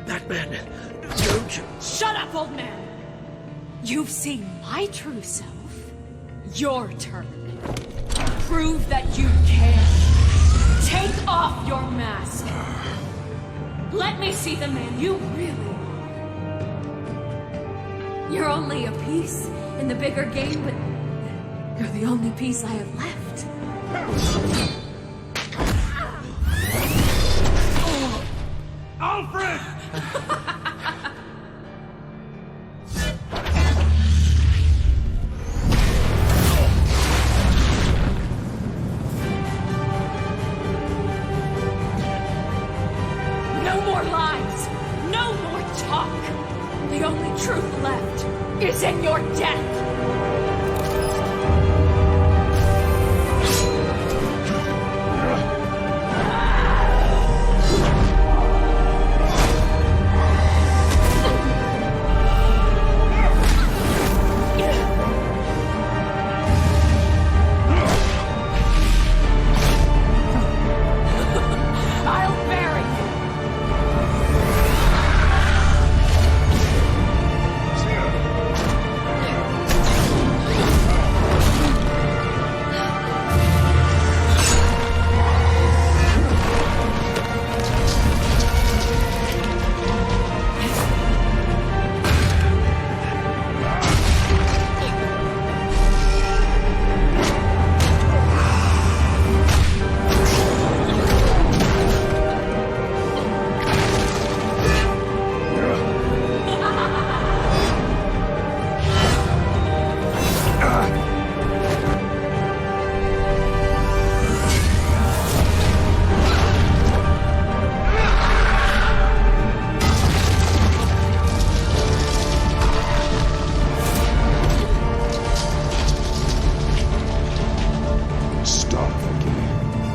That man, don't you... Shut up, old man! You've seen my true self. Your turn. Prove that you care. Take off your mask. Let me see the man you really are. You're only a piece in the bigger game, but you're the only piece I have left. Alfred! No more lies! No more talk! The only truth left is in your death!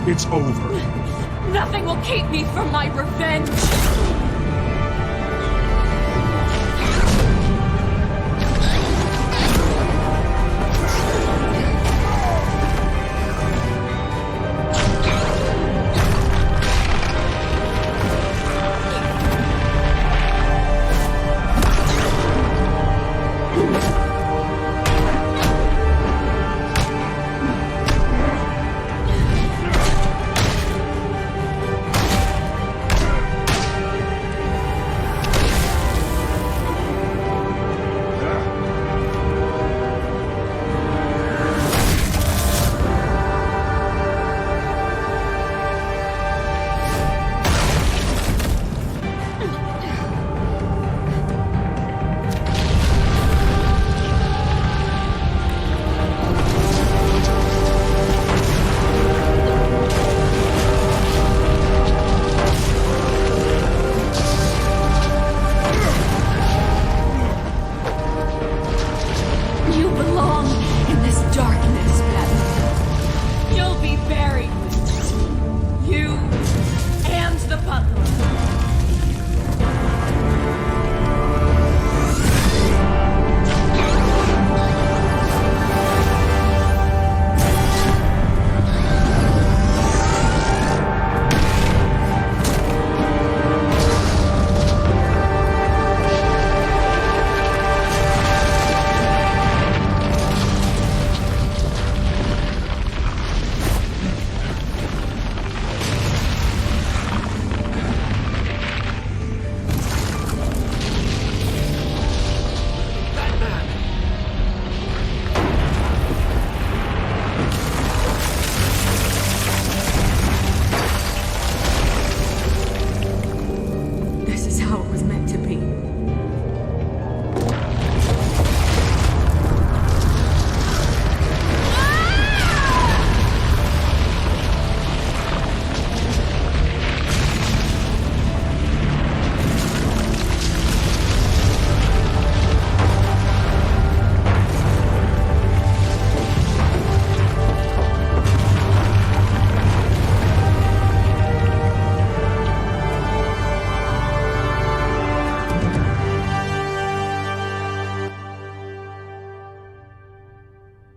It's over. Nothing will keep me from my revenge!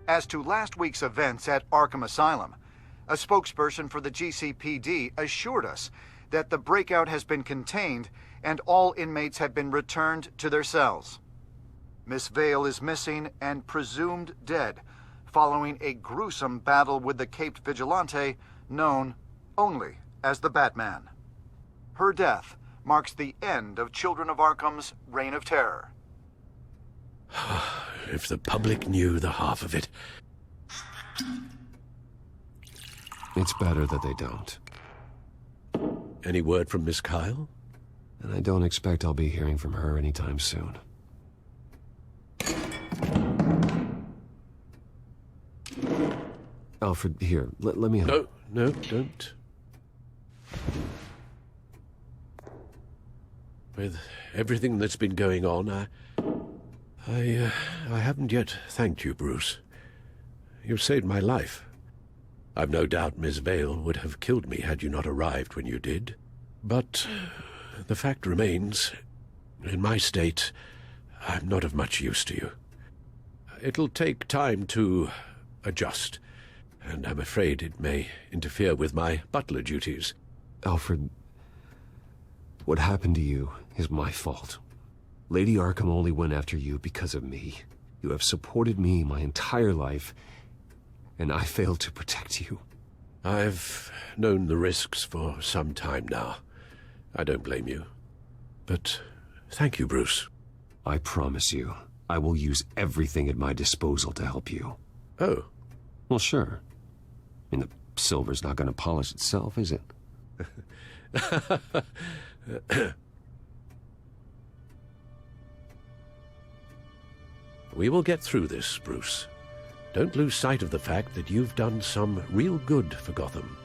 As to last week's events at Arkham Asylum, a spokesperson for the GCPD assured us that the breakout has been contained and all inmates have been returned to their cells. Miss Vale is missing and presumed dead, following a gruesome battle with the caped vigilante known only as the Batman. Her death marks the end of Children of Arkham's reign of terror. If the public knew the half of it. It's better that they don't. Any word from Miss Kyle? And I don't expect I'll be hearing from her anytime soon. Alfred, here, let me... No, don't. With everything that's been going on, I haven't yet thanked you, Bruce. You've saved my life. I've no doubt Miss Vale would have killed me had you not arrived when you did. But the fact remains, in my state, I'm not of much use to you. It'll take time to adjust, and I'm afraid it may interfere with my butler duties. Alfred, what happened to you is my fault. Lady Arkham only went after you because of me. You have supported me my entire life, and I failed to protect you. I've known the risks for some time now. I don't blame you. But thank you, Bruce. I promise you, I will use everything at my disposal to help you. Oh. Well, sure. I mean, the silver's not going to polish itself, is it? We will get through this, Bruce. Don't lose sight of the fact that you've done some real good for Gotham.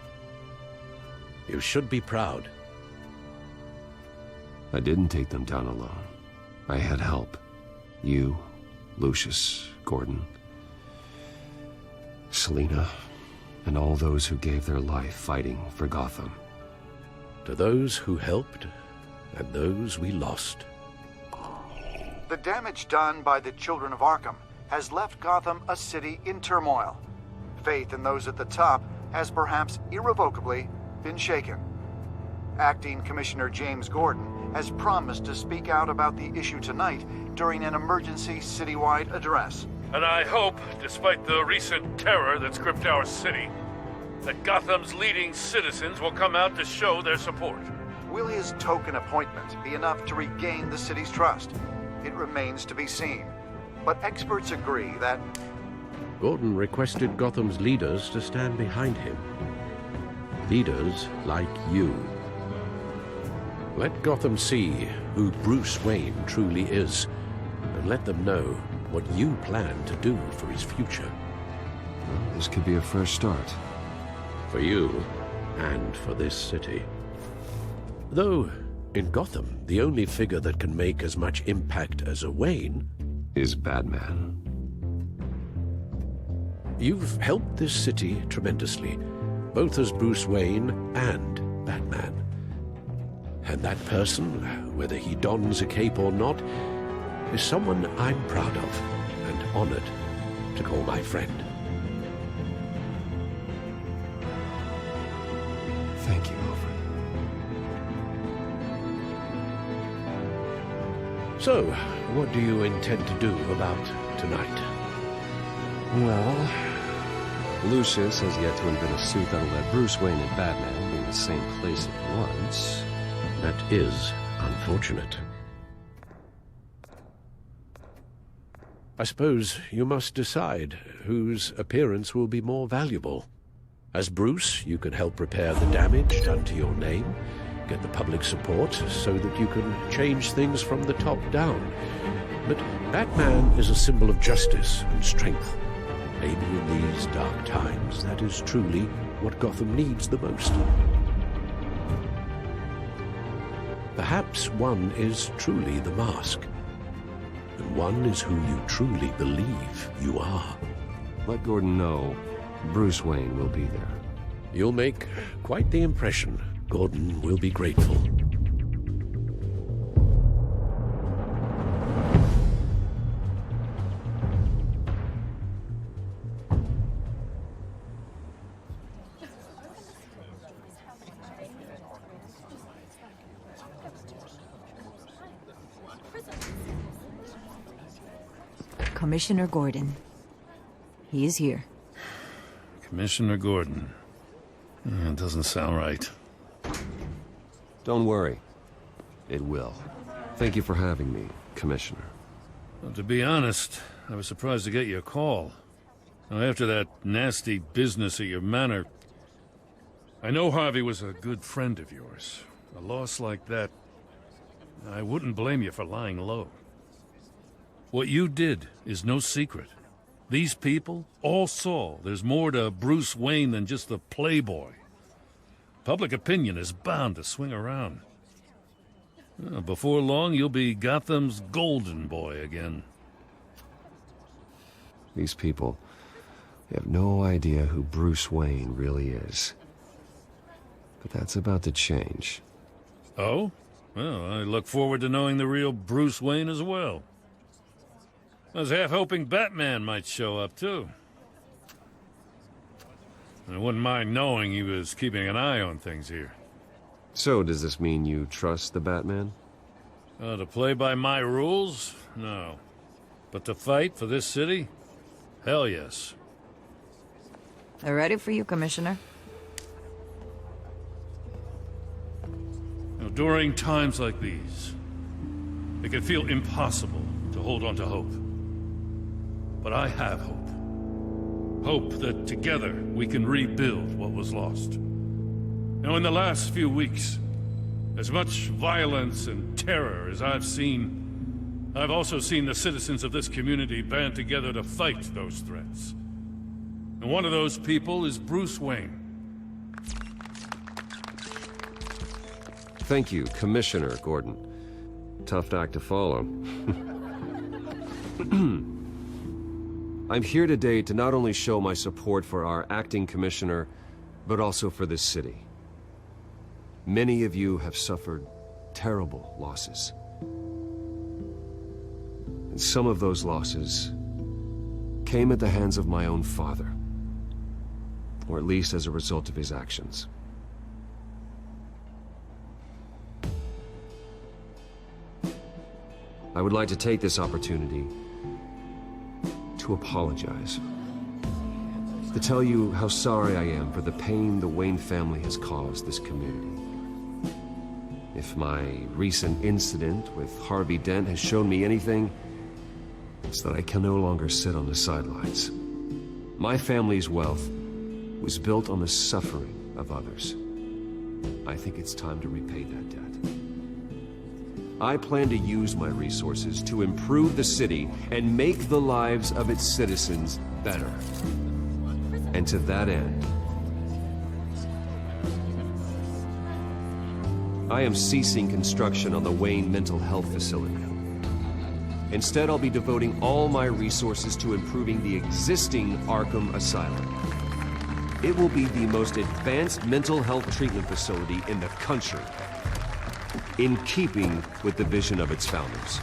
You should be proud. I didn't take them down alone. I had help. You, Lucius, Gordon, Selina, and all those who gave their life fighting for Gotham. To those who helped, and those we lost. The damage done by the Children of Arkham has left Gotham a city in turmoil. Faith in those at the top has perhaps irrevocably been shaken. Acting Commissioner James Gordon has promised to speak out about the issue tonight during an emergency citywide address. And I hope, despite the recent terror that's gripped our city, that Gotham's leading citizens will come out to show their support. Will his token appointment be enough to regain the city's trust? It remains to be seen. But experts agree that... Gordon requested Gotham's leaders to stand behind him. Leaders like you. Let Gotham see who Bruce Wayne truly is, and let them know what you plan to do for his future. This could be a first start. For you, and for this city. Though, in Gotham, the only figure that can make as much impact as a Wayne is Batman. You've helped this city tremendously, both as Bruce Wayne and Batman. And that person, whether he dons a cape or not, is someone I'm proud of and honored to call my friend. Thank you, Alfred. So, what do you intend to do about tonight? Well, Lucius has yet to invent a suit that'll let Bruce Wayne and Batman be in the same place at once. That is unfortunate. I suppose you must decide whose appearance will be more valuable. As Bruce, you can help repair the damage done to your name, get the public support so that you can change things from the top down. But Batman is a symbol of justice and strength. Maybe in these dark times, that is truly what Gotham needs the most. Perhaps one is truly the mask, and one is who you truly believe you are. Let Gordon know Bruce Wayne will be there. You'll make quite the impression. Gordon will be grateful. Commissioner Gordon. He is here. Commissioner Gordon. It doesn't sound right. Don't worry. It will. Thank you for having me, Commissioner. Well, to be honest, I was surprised to get your call. Now, after that nasty business at your manor, I know Harvey was a good friend of yours. A loss like that, I wouldn't blame you for lying low. What you did is no secret. These people all saw there's more to Bruce Wayne than just the playboy. Public opinion is bound to swing around. Before long, you'll be Gotham's golden boy again. These people, they have no idea who Bruce Wayne really is. But that's about to change. Oh? Well, I look forward to knowing the real Bruce Wayne as well. I was half hoping Batman might show up, too. I wouldn't mind knowing he was keeping an eye on things here. So, does this mean you trust the Batman? To play by my rules? No. But to fight for this city? Hell yes. They're ready for you, Commissioner. Now, during times like these, it can feel impossible to hold on to hope. But I have hope. Hope that together we can rebuild what was lost. Now, in the last few weeks, as much violence and terror as I've seen, I've also seen the citizens of this community band together to fight those threats. And one of those people is Bruce Wayne. Thank you, Commissioner Gordon. Tough act to follow. I'm here today to not only show my support for our acting commissioner, but also for this city. Many of you have suffered terrible losses. And some of those losses came at the hands of my own father, or at least as a result of his actions. I would like to take this opportunity to apologize. To tell you how sorry I am for the pain the Wayne family has caused this community. If my recent incident with Harvey Dent has shown me anything, it's that I can no longer sit on the sidelines. My family's wealth was built on the suffering of others. I think it's time to repay that debt. I plan to use my resources to improve the city and make the lives of its citizens better. And to that end, I am ceasing construction on the Wayne Mental Health Facility. Instead, I'll be devoting all my resources to improving the existing Arkham Asylum. It will be the most advanced mental health treatment facility in the country, in keeping with the vision of its founders.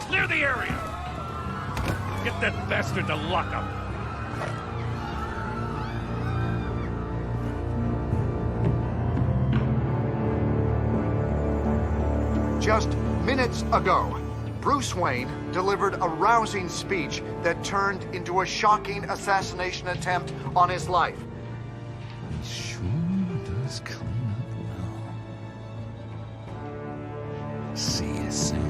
Clear the area! Get that bastard to lock up! Just minutes ago, Bruce Wayne delivered a rousing speech that turned into a shocking assassination attempt on his life. Sure does clean up well. See you soon.